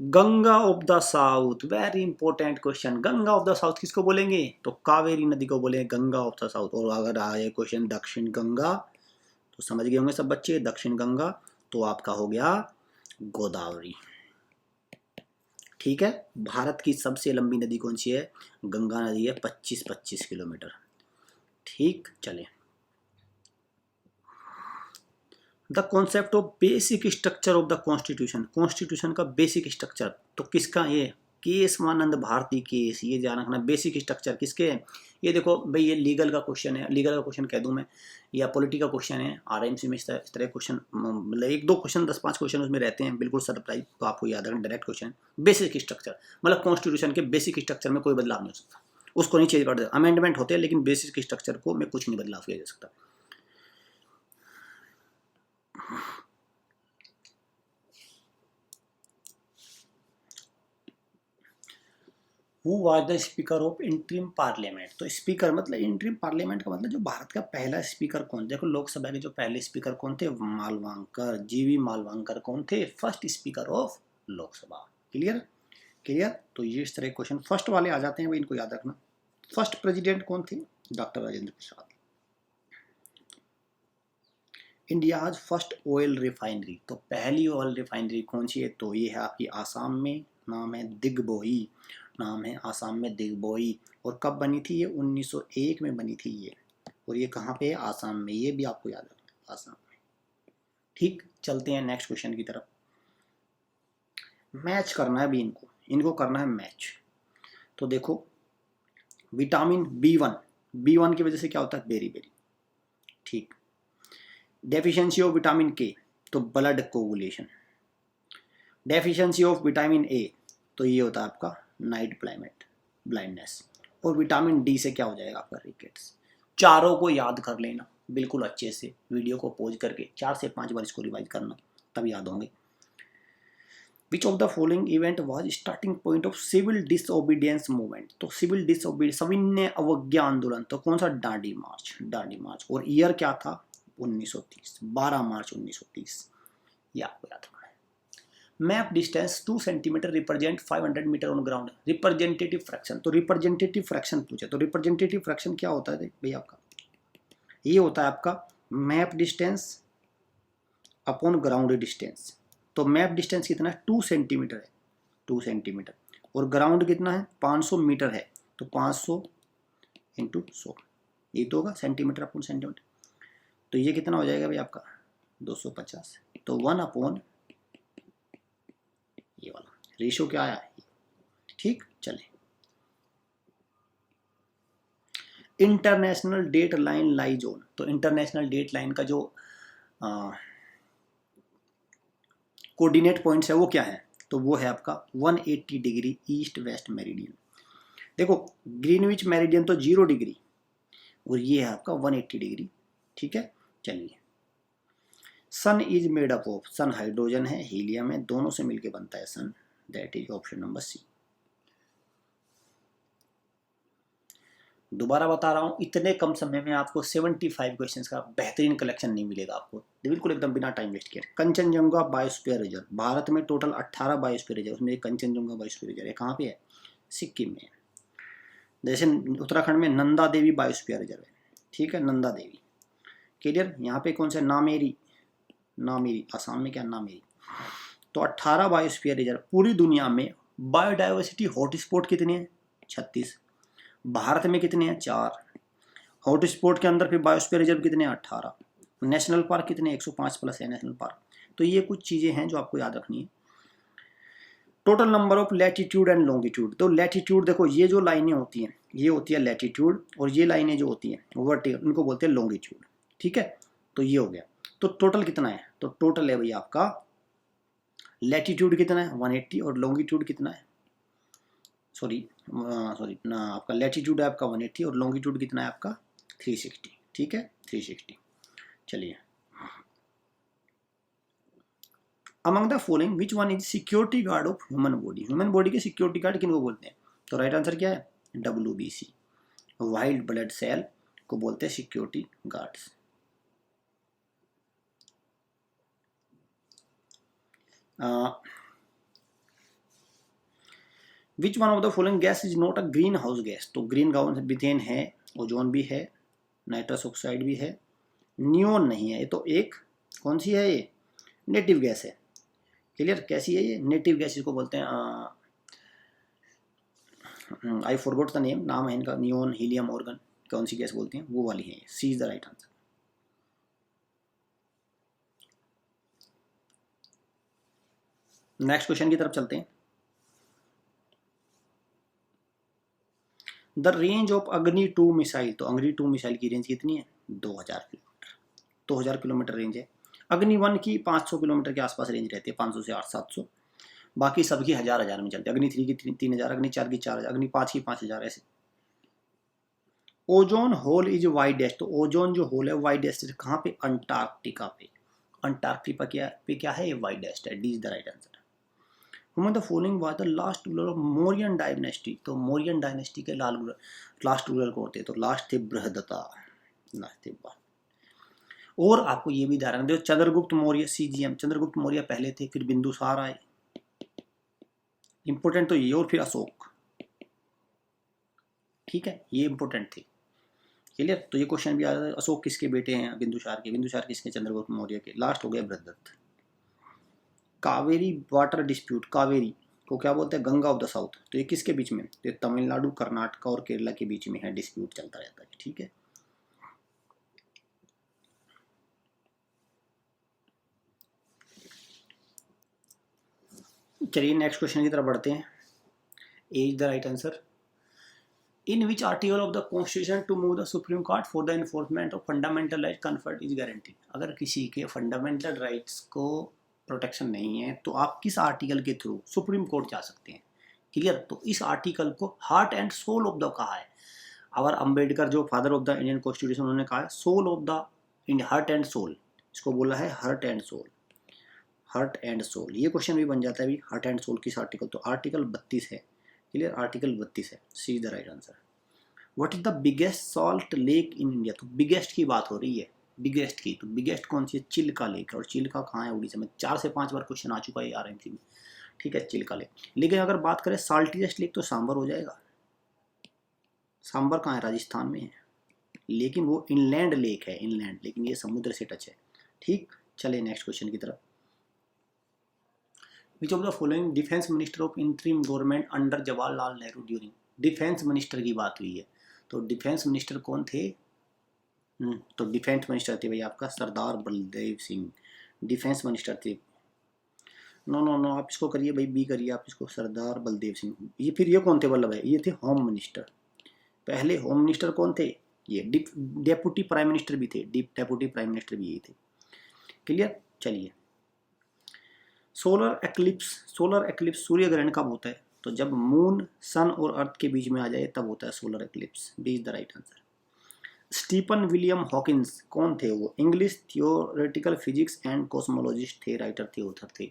Ganga of the south, very important question. Ganga of the south किसको बोलेंगे? तो कावेरी नदी को बोलेंगे गंगा ऑफ द साउथ। और अगर आए क्वेश्चन दक्षिण गंगा, तो समझ गए होंगे सब बच्चे, दक्षिण गंगा तो आपका हो गया गोदावरी, ठीक है। भारत की सबसे लंबी नदी कौन सी है? गंगा नदी है, 25 किलोमीटर, ठीक। चले, the concept of basic structure of the constitution, constitution का बेसिक स्ट्रक्चर तो किसका? ये केशवानंद भारती केस, ये ध्यान रखना। बेसिक स्ट्रक्चर किसके? ये देखो भाई, ये लीगल का क्वेश्चन है, लीगल का क्वेश्चन कह दूं मैं, या पॉलिटिकल क्वेश्चन है। RIMC में इस तरह क्वेश्चन, मतलब 1-2 क्वेश्चन, 10-5 क्वेश्चन उसमें रहते हैं, बिल्कुल सरप्राइज, तो आपको याद रखना डायरेक्ट क्वेश्चन। बेसिक स्ट्रक्चर मतलब कॉन्स्टिट्यूशन के बेसिक स्ट्रक्चर में कोई बदलाव नहीं हो सकता, उसको नहीं चेंज कर देता। अमेंडमेंट होते हैं लेकिन बेसिक स्ट्रक्चर को में कुछ नहीं बदलाव किया जा सकता। Who was the speaker of interim parliament? तो स्पीकर मतलब इंटरिम पार्लियामेंट का मतलब जो भारत का पहला स्पीकर कौन? देखो लोकसभा के जो पहले स्पीकर कौन थे? मालवांकर, GV मालवांकर कौन थे? First speaker of Lok Sabha. Clear, clear. तो ये इस तरह क्वेश्चन फर्स्ट वाले आ जाते हैं भाई, इनको याद रखना। फर्स्ट प्रेसिडेंट कौन थे? Doctor Rajendra Prasad. India's first oil refinery, तो पहली ऑयल रिफाइनरी कौन सी है, तो ये है आपकी आसाम में, नाम है दिग्बोई, नाम है आसाम में दिग्बोई। और कब बनी थी ये, 1901 में बनी थी ये। और ये कहाँ पे है, आसाम में, ये भी आपको याद रखना, आसाम में। ठीक, चलते हैं नेक्स्ट क्वेश्चन की तरफ। मैच करना है अभी इनको, इनको करना है मैच। तो देखो विटामिन बी वन की वजह से क्या होता है, बेरी बेरी, ठीक। डेफिशिएंसी ऑफ विटामिन के, तो blood coagulation. Deficiency of vitamin A, तो ये होता है आपका नाइट ब्लाइंडनेस। और विटामिन डी से क्या हो जाएगा आपका, रिकेट्स। चारों को याद कर लेना बिल्कुल अच्छे से, वीडियो को पॉज करके 4 से 5 बार इसको रिवाइज करना, तब याद होंगे। Which of the following event was starting point of civil disobedience movement, तो सिविल डिसओबीडियंस, सविनय अवज्ञा आंदोलन, तो कौन सा, डांडी मार्च। और ईयर क्या था, 1930, 12 मार्च 1930, ये आपको याद रखना है। Map distance 2 centimetre represent 500 metre on ground. Representative fraction, तो रिप्रेजेंटेटिव फ्रैक्शन पूछे, तो रिप्रेजेंटेटिव फ्रैक्शन क्या होता है भैया आपका, ये होता है आपका map distance upon ground distance. तो मैप डिस्टेंस कितना है, 2 सेंटीमीटर है, 2 सेंटीमीटर। और ग्राउंड कितना है, 500 मीटर है, तो 500 इंटू 100, ये तो होगा सेंटीमीटर अपॉन सेंटीमीटर। तो ये कितना हो जाएगा भाई आपका, 250। तो 1 अपॉन ये वाला रेशो क्या आया, ठीक। चले, इंटरनेशनल डेट लाइन लाई जोन, तो इंटरनेशनल डेट लाइन का जो कोऑर्डिनेट पॉइंट्स है वो क्या है, तो वो है आपका 180 डिग्री ईस्ट वेस्ट मेरिडियन। देखो ग्रीनविच मेरिडियन तो 0 डिग्री, और ये है आपका 180 डिग्री, ठीक है। चलिए, sun is made up of, sun hydrogen है, हीलियम है, दोनों से मिलके बनता है sun, that is option number C. दोबारा बता रहा हूँ, इतने कम समय में आपको 75 क्वेश्चंस का बेहतरीन कलेक्शन नहीं मिलेगा आपको, बिल्कुल एकदम बिना टाइम वेस्ट किए। कंचनजंगा बायोस्फीयर रिजर्व, भारत में टोटल 18 बायोस्फीयर रिजर्व, उसमें कंचनजंगा बायोस्फीयर रिजर्व है, कहाँ पे है, सिक्किम में। जैसे उत्तराखंड में नंदा देवी बायोस्फीयर रिजर्व है, ठीक है, नंदा देवी, क्लियर। यहाँ पे कौन सा, नामेरी, आसाम में क्या, नामेरी। तो 18 बायोस्फीयर रिजर्व। पूरी दुनिया में बायोडाइवर्सिटी हॉटस्पॉट कितने हैं, 36। भारत में कितने हैं, 4। हॉटस्पॉट के अंदर फिर बायोस्फीयर रिजर्व कितने हैं, 18। नेशनल पार्क कितने, 105 प्लस है नेशनल पार्क। तो ये कुछ चीज़ें हैं जो आपको याद रखनी है। Total number of latitude and longitude, तो लैटिट्यूड देखो, ये जो लाइनें होती हैं ये होती है लैटिट्यूड, और ये लाइनें जो होती हैं वर्टिकल, उनको बोलते हैं लॉन्गिट्यूड, ठीक है। तो ये हो गया। तो टोटल कितना है, तो टोटल है भैया आपका, लैटिट्यूड कितना है 180, और लॉन्गिट्यूड कितना है, सॉरी ना, आपका लैटिट्यूड है आपका 180, और लॉन्गिट्यूड कितना है आपका 360, ठीक है, 360। चलिए, among the following which one is security guard of human body, human body के सिक्योरिटी गार्ड किनको बोलते हैं, तो राइट आंसर क्या है, WBC, वाइल्ड ब्लड सेल को बोलते हैं security guards. Which one of the following gas is not a green house gas, तो ग्रीन हाउस मिथेन है, ओजोन भी है, नाइट्रस ऑक्साइड भी है, नियोन नहीं है। ये तो एक कौन सी है, ये नेटिव गैस है, क्लियर। कैसी है ये, नेटिव गैस इसको बोलते हैं, आई फॉरगॉट द नेम, नाम है इनका, नियोन, हीलियम, ऑर्गन, कौन सी गैस बोलते हैं, वो वाली है। C is the right answer. Next question की तरफ चलते हैं। द रेंज ऑफ अग्नि 2 मिसाइल, तो अग्नि 2 मिसाइल की रेंज कितनी है, 2000 किलोमीटर, 2000 किलोमीटर रेंज है। अग्नि 1 की 500 किलोमीटर के आसपास रेंज रहती है, 500 से 800-700, बाकी सबकी 1000 में चलती है। अग्नि 3 की 3000, अग्नि 4 की 4000, अग्नि 5 की 5000, ऐसे। ओजोन होल इज वाइडेस्ट, तो ओजोन जो होल है वाइडेस्ट कहाँ पे, अंटार्कटिका पे, अंटार्कटिका क्या है, ये वाइडेस्ट है, D is the right answer. The following was the last ruler of Mauryan dynasty, तो मौर्यन डायनेस्टी के लास्ट रूलर को होते हैं, तो लास्ट थे बृहदत्ता, लास्ट थे। और आपको ये भी ध्यान रखना, चंद्रगुप्त मौर्य, CGM, चंद्रगुप्त मौर्य पहले थे, फिर बिंदुसार आए, इंपोर्टेंट तो ये, और फिर अशोक, ठीक है, ये इंपोर्टेंट थे। क्लियर। तो ये क्वेश्चन भी आ जाता है, अशोक किसके बेटे हैं, बिंदुसार के, बिंदुसार किसके, चंद्रगुप्त मौर्य के। लास्ट हो गया बृहदत्त। कावेरी वाटर डिस्प्यूट, कावेरी को क्या बोलते हैं, गंगा ऑफ द साउथ। तो ये किसके बीच में, तो ये तमिलनाडु, कर्नाटक और केरला के बीच में है, डिस्प्यूट चलता रहता है, ठीक है। चलिए नेक्स्ट क्वेश्चन की तरफ बढ़ते हैं। A is the right answer. In which article of the constitution to move the supreme court for the enforcement of fundamental right conferred is guarantee. अगर किसी के फंडामेंटल राइट्स को प्रोटेक्शन नहीं है तो आप किस आर्टिकल के थ्रू सुप्रीम कोर्ट जा सकते हैं। क्लियर। तो इस आर्टिकल को heart and soul of the कहा है। और अंबेडकर जो father of the Indian constitution, उन्होंने कहा है soul of the heart and soul, इसको बोला है heart and soul, heart and soul. ये क्वेश्चन भी बन जाता है भी, हार्ट एंड सोल किस आर्टिकल, तो आर्टिकल 32 है। क्लियर, आर्टिकल 32 है, C is the right answer. What is the biggest salt lake in India. तो बिगेस्ट की बात हो रही है, बिगेस्ट की, तो बिगेस्ट कौन सी है, चिल्का लेक। और चिल्का कहाँ है, उड़ीसा में। 4 से 5 बार क्वेश्चन आ चुका है आरएमसी में, ठीक है, चिल्का लेक। लेकिन अगर बात करें साल्टीएस्ट लेक तो सांबर हो जाएगा। सांबर कहाँ है, राजस्थान में है, लेकिन वो इनलैंड लेक है, इनलैंड, लेकिन ये समुद्र से टच है, ठीक। चले नेक्स्ट क्वेश्चन की तरफ। विच of the following defence minister of interim government under Jawaharlal Nehru during. Defence minister की बात हुई है, तो डिफेंस मिनिस्टर कौन थे, तो डिफेंस मिनिस्टर थे भैया आपका सरदार बलदेव सिंह, डिफेंस मिनिस्टर थे। नो नो नो, आप इसको करिए भाई, बी करिए आप इसको, सरदार बलदेव सिंह। ये फिर ये कौन थे वल्लभ भाई, ये थे होम मिनिस्टर। पहले होम मिनिस्टर कौन थे, ये डेप्यूटी प्राइम मिनिस्टर भी थे, डेप्यूटी प्राइम मिनिस्टर भी यही थे। क्लियर। चलिए, सोलर एक्लिप्स, सोलर एक्लिप्स सूर्य ग्रहण कब होता है, तो जब मून सन और अर्थ के बीच में आ जाए तब होता है solar eclipse, B is the right answer. Stephen William Hawkins कौन थे, वो English theoretical physics and cosmologist थे, राइटर थे, ऑथर थे।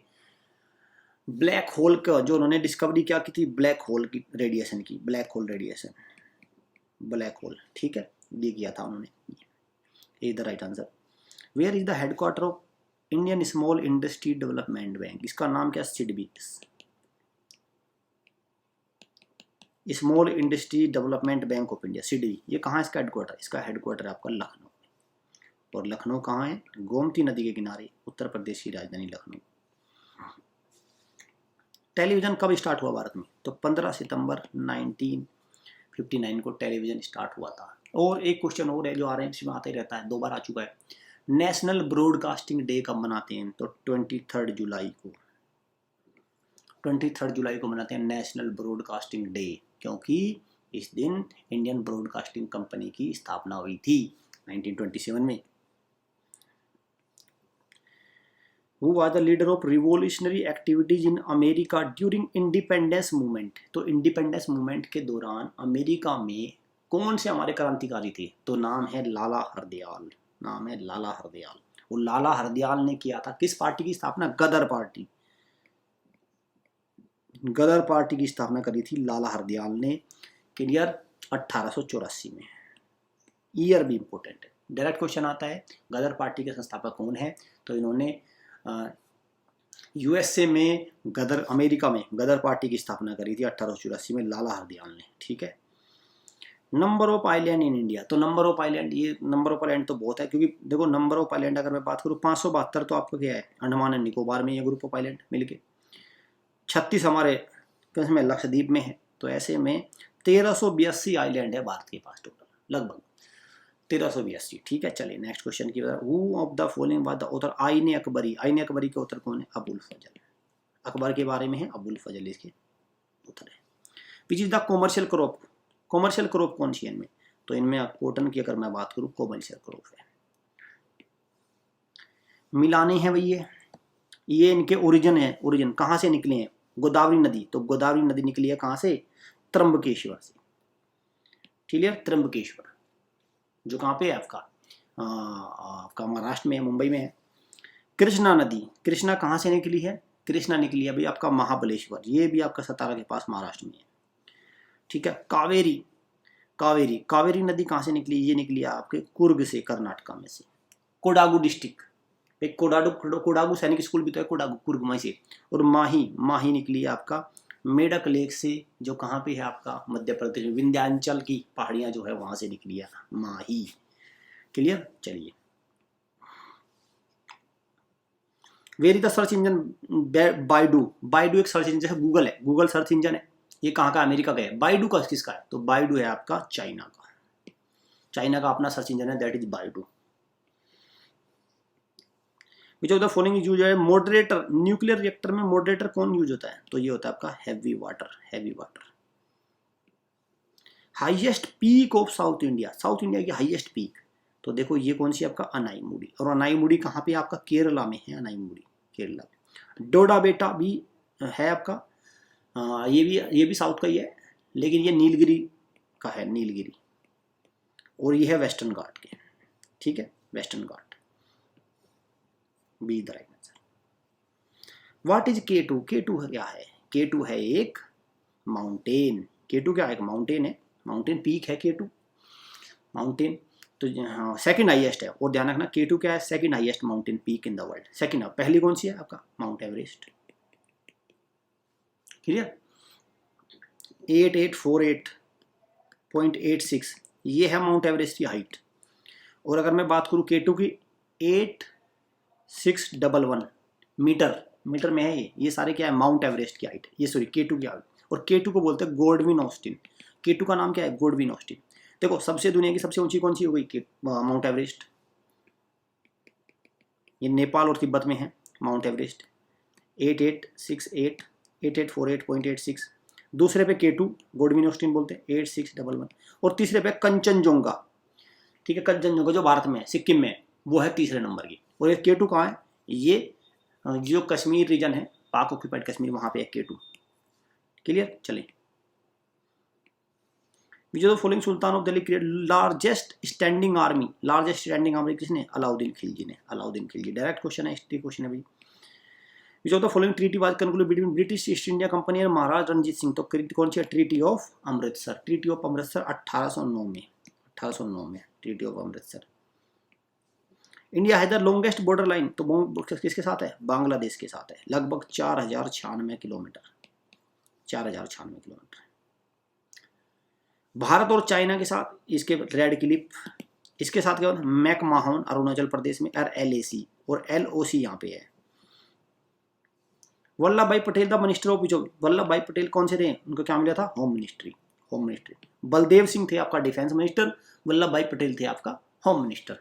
ब्लैक होल का जो उन्होंने डिस्कवरी क्या की थी, ब्लैक होल की रेडिएशन की, black hole radiation, black hole, ठीक है, ये किया था उन्होंने, is the right answer. Where is the headquarter of Indian small industry development bank, इसका नाम क्या, SIDBI, small industry development bank of India, SIDBI. ये कहाँ है इसका हेडक्वार्टर, इसका हेडक्वार्टर है आपका लखनऊ में। और लखनऊ कहाँ है, गोमती नदी के किनारे, उत्तर प्रदेश की राजधानी लखनऊ। टेलीविजन कब स्टार्ट हुआ भारत में, तो 15 सितंबर 1959 को टेलीविजन स्टार्ट हुआ था। और एक क्वेश्चन और है जो आरएमसी में आता ही रहता है, 2 बार आ चुका है, नेशनल ब्रॉडकास्टिंग डे कब मनाते हैं, तो 23 जुलाई को, 23 जुलाई को मनाते हैं नेशनल ब्रॉडकास्टिंग डे, क्योंकि इस दिन इंडियन ब्रॉडकास्टिंग कंपनी की स्थापना हुई थी 1927 में। Who was the leader of revolutionary activities in America during independence movement, तो इंडिपेंडेंस मूवमेंट के दौरान अमेरिका में कौन से हमारे क्रांतिकारी थे, तो नाम है लाला हरदयाल, नाम है लाला हरदयाल। वो लाला हरदयाल ने किया था किस पार्टी की स्थापना, गदर पार्टी, गदर पार्टी की स्थापना करी थी लाला हरदयाल ने। क्लियर। 1884 में, ईयर भी इंपॉर्टेंट है, डायरेक्ट क्वेश्चन आता है गदर पार्टी के संस्थापक कौन है, तो इन्होंने यूएसए में गदर, अमेरिका में गदर पार्टी की स्थापना करी थी 1884 में लाला हरदयाल ने, ठीक है। Number of island in India, तो नंबर ऑफ आइलैंड, ये नंबर ऑफ आइलैंड तो बहुत है, क्योंकि देखो नंबर ऑफ आइलैंड अगर मैं बात करूँ 572 तो आपको क्या है, अंडमान एंड निकोबार में ये ग्रुप ऑफ आइलैंड मिलके, 36 हमारे किसमें, लक्षद्वीप में है। तो ऐसे में 1382 आइलैंड है भारत के पास टोटल, लगभग 1382, ठीक है। चलिए नेक्स्ट क्वेश्चन की बात, who of the following was the author आईन अकबरी, आईन अकबरी के ऑथर कौन है, अबुल फजल, अकबर के बारे में है, अबुल फजल इसके ऑथर है। Which is the commercial crop, commercial crop कौन सी है इनमें, तो इनमें कॉटन की अगर मैं बात करूँ कॉमर्शियल क्रॉप है। मिलाने हैं भैया, ये इनके ओरिजिन है, ओरिजिन कहाँ से निकले हैं, गोदावरी नदी, तो गोदावरी नदी निकली है कहाँ से, त्र्यंबकेश्वर से, क्लियर, त्र्यंबकेश्वर जो कहाँ पे है आपका महाराष्ट्र में है, मुंबई में है। कृष्णा नदी, कृष्णा कहाँ से निकली है, कृष्णा निकली है भाई आपका महाबलेश्वर, ये भी आपका सतारा के पास महाराष्ट्र में है, ठीक है। कावेरी, कावेरी, कावेरी नदी कहाँ से निकली, ये निकली है आपके कुर्ग से, कर्नाटका में से। कोडागु डिस्ट्रिक्ट, एक कोडागु सैनिक स्कूल भी तो है कोडागु, कुर्ग में से। और माही, माही निकली है आपका मेढक लेक से, जो कहाँ पे है आपका मध्य प्रदेश में, विंध्याचल की पहाड़ियाँ जो है वहाँ से निकली है माही। क्लियर। चलिए, where is the search engine Baidu. Baidu एक सर्च इंजन है, गूगल है, गूगल सर्च इंजन है। ये कहाँ का, अमेरिका का है। बाइडू का किसका है, तो बाइडू है आपका चाइना का। चाइना का अपना सर्च इंजन है, that is Baidu. Which of the following use है मॉडरेटर। न्यूक्लियर रिएक्टर में मॉडरेटर कौन यूज होता है, तो ये होता है आपका heavy water. Heavy water. Highest peak of South India. South India की हाईएस्ट पीक, तो देखो ये कौन सी आपका अनाईमुड़ी। और अनाईमुड़ी कहाँ पे आपका, केरला में है अनाईमुड़ी, केरला में। डोडा बेटा भी है आपका, ये भी साउथ का ही है, लेकिन ये नीलगिरी का है, नीलगिरी। और ये है वेस्टर्न घाट के, ठीक है, western Ghat. Be the right answer. What is K2। K2 क्या है, K2 है एक माउंटेन। K2 क्या है, एक माउंटेन है, माउंटेन पीक है K2, माउंटेन। तो हाँ, सेकंड हाईएस्ट है। और ध्यान रखना K2 क्या है, second highest mountain peak in the world. Second, पहली कौन सी है आपका, माउंट एवरेस्ट। क्लियर। 8848.86 ये है माउंट एवरेस्ट की हाइट। और अगर मैं बात करूँ K2 की, 8611 मीटर, मीटर में है ये सारे क्या है, माउंट एवरेस्ट की हाइट। ये सॉरी K2 की हाइट। और K2 को बोलते हैं गोल्डविन ऑस्टिन। K2 का नाम क्या है, गोल्डविन ऑस्टिन। देखो सबसे दुनिया की सबसे ऊंची कौन सी हो गई, माउंट एवरेस्ट। ये नेपाल और तिब्बत में है माउंट एवरेस्ट, 8848.86। दूसरे पे K2 गोल्डविन ऑस्टिन बोलते हैं, 8611। और तीसरे पे कंचनजोंगा, ठीक है, कंचनजोंगा जो भारत में है, सिक्किम में है, वो है तीसरे नंबर की। और ये K2 कहाँ है, ये जो कश्मीर रीजन है, पाक ऑक्यूपाइड कश्मीर, वहाँ पे है K2। क्लियर। चलिए, which of the following sultan of Delhi create largest standing army. Largest standing army किसने, अलाउद्दीन खिलजी ने। अलाउद्दीन खिलजी। डायरेक्ट क्वेश्चन है, हिस्ट्री क्वेश्चन है भाई। Which of the following treaty was concluded between British East India Company and Maharaj Ranjit Singh. तो कौन सी है, treaty of Amritsar. Treaty of Amritsar 1809 में, 1809 में ट्रीटी ऑफ अमृतसर। इंडिया है द लॉन्गेस्ट बॉर्डर लाइन, तो किसके साथ है, बांग्लादेश के साथ है, लगभग 4096 किलोमीटर, 4096 किलोमीटर। भारत और चाइना के साथ इसके रेड क्लिप, इसके साथ क्या होता है, मैकमाहोन अरुणाचल प्रदेश में, RLAC और LOC यहाँ पे है। वल्लभ भाई Patel the minister of which. Vallabh भाई पटेल कौन से थे, उनको क्या मिला था, home ministry, home ministry. Baldev Singh थे आपका डिफेंस मिनिस्टर, वल्लभ भाई पटेल थे आपका home minister.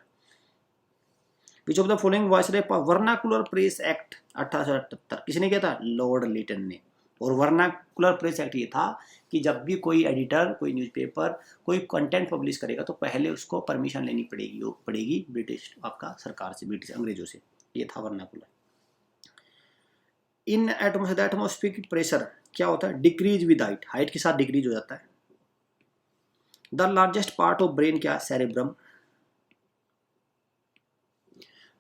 Which of the following viceroy vernacular press act 1878 किसने किया था, लॉर्ड लिटन ने। और वर्नाकुलर प्रेस एक्ट ये था कि जब भी कोई एडिटर, कोई न्यूज़पेपर, कोई कंटेंट पब्लिश करेगा तो पहले उसको परमिशन लेनी पड़ेगी ब्रिटिश आपका सरकार से, ब्रिटिश अंग्रेजों से। ये था वर्नाकुलर। इन एटमॉस्फेरिक प्रेशर क्या होता है, डिक्रीज विद हाइट, हाइट के साथ डिक्रीज हो जाता है। The largest part of brain क्या है, cerebrum.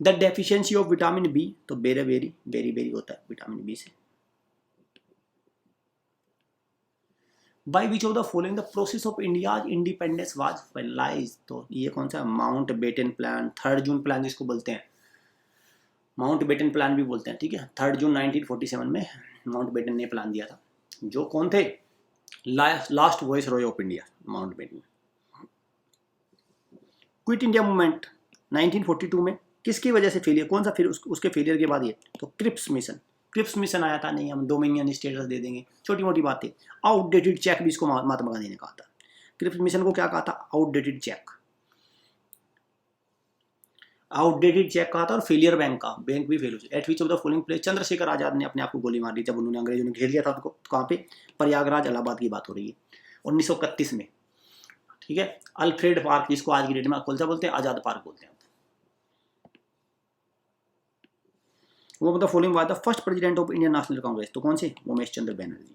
The deficiency of vitamin B, तो बेरी होता है विटामिन बी से। By which of the following the process of India's independence was finalized. तो ये कौन सा, Mountbatten plan, 3 June plan जिसको बोलते हैं, माउंट बेटन प्लान भी बोलते हैं, ठीक है। 3 जून 1947 में माउंट बेटन ने प्लान दिया था, जो कौन थे, last viceroy of India, Mountbatten. Quit India movement 1942 में किसकी वजह से फेलियर, कौन सा, फिर उसके फेलियर के बाद ये, तो क्रिप्स मिशन। क्रिप्स मिशन आया था, नहीं हम डोमिनियन स्टेटस दे देंगे, छोटी मोटी बात थी। आउटडेटेड चेक भी इसको महात्मा गांधी ने कहा था। क्रिप्स मिशन को क्या कहा था, आउटडेटेड चेक, आउटडेटेड चेक कहा था। और फेलियर बैंक का, बैंक भी फेल हो चुका। At which of the following place Chandrashekhar Azad ने अपने आप को गोली मार दी जब उन्होंने, अंग्रेजों ने घेर लिया था उनको, कहाँ पे, प्रयागराज इलाहाबाद की बात हो रही है, 1931 में, ठीक है। अल्फ्रेड पार्क, जिसको आज की डेट में कौन सा बोलते हैं, आजाद पार्क बोलते हैं। वो मतलब following was the first president of Indian national Congress, तो कौन से, उमेश चंद्र बैनर्जी।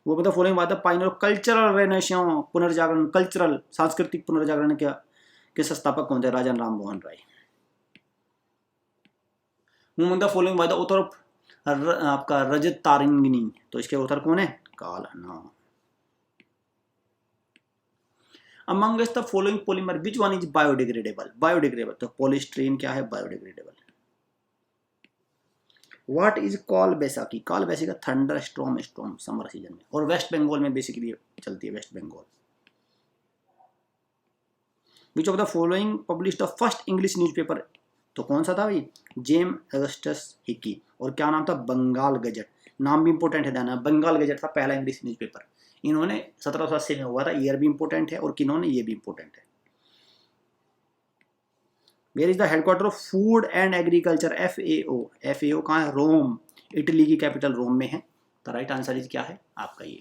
वो मतलब following was the Pioneer of cultural renaissance, पुनर्जागरण, कल्चरल सांस्कृतिक पुनर्जागरण के संस्थापक कौन थे, राजा राम मोहन राय। वो मतलब following was the author of आपका रजत तारिंगिनी, तो इसके ऑथर कौन है, Kalhana. Amongst the following polymer which one is biodegradable. Biodegradable, तो पॉलीस्टीरीन क्या है, biodegradable. What is Kal Baisakhi? Kal Baisakhi thunder storm summer season में, और वेस्ट बंगाल में बेसिकली चलती है, West Bengal. Which of the following publish the first English newspaper? तो कौन सा था भाई? James Augustus Hicky. और क्या नाम था? बंगाल गजट। नाम भी इंपॉर्टेंट है, ध्यान, बंगाल गजट था पहला इंग्लिश न्यूज़पेपर। इन्होंने 1780 में हुआ था, ईयर भी इंपॉर्टेंट है, और किन्होंने, ये भी इंपॉर्टेंट है। Where is the headquarter of food and agriculture? FAO। FAO कहाँ है? रोम, इटली की कैपिटल रोम में है। द राइट आंसर इज क्या है आपका? ये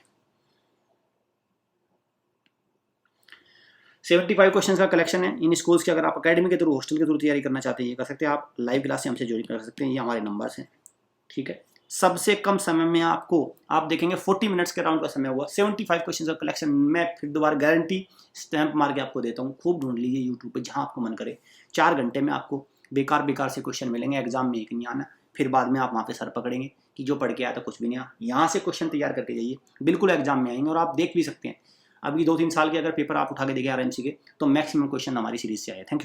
75 क्वेश्चन का कलेक्शन है इन स्कूल्स के। अगर आप अकेडमी के थ्रू, हॉस्टल के थ्रू तैयारी करना चाहते हैं, ये कर सकते हैं आप। लाइव क्लास से हमसे ज्वाइन कर सकते हैं, ये हमारे नंबर्स हैं, ठीक है। सबसे कम समय में आपको, आप देखेंगे 40 मिनट्स के राउंड का समय हुआ, 75 क्वेश्चन का कलेक्शन। मैं फिर दोबारा गारंटी स्टैंप मार के आपको देता हूँ, खूब ढूंढ लीजिए यूट्यूब पे, जहाँ आपको मन करे। 4 घंटे में आपको बेकार से क्वेश्चन मिलेंगे, एग्जाम में एक नहीं आना। फिर बाद में आप वहाँ पे सर पकड़ेंगे कि जो पढ़ के आया था कुछ भी नहीं आया। यहाँ से क्वेश्चन तैयार करके जाइए, बिल्कुल एग्जाम में आएंगे। और आप देख भी सकते हैं, अभी 2-3 साल के अगर पेपर आप उठा के देखें RMC के, तो मैक्सिमम क्वेश्चन हमारी सीरीज से आए। Thank you.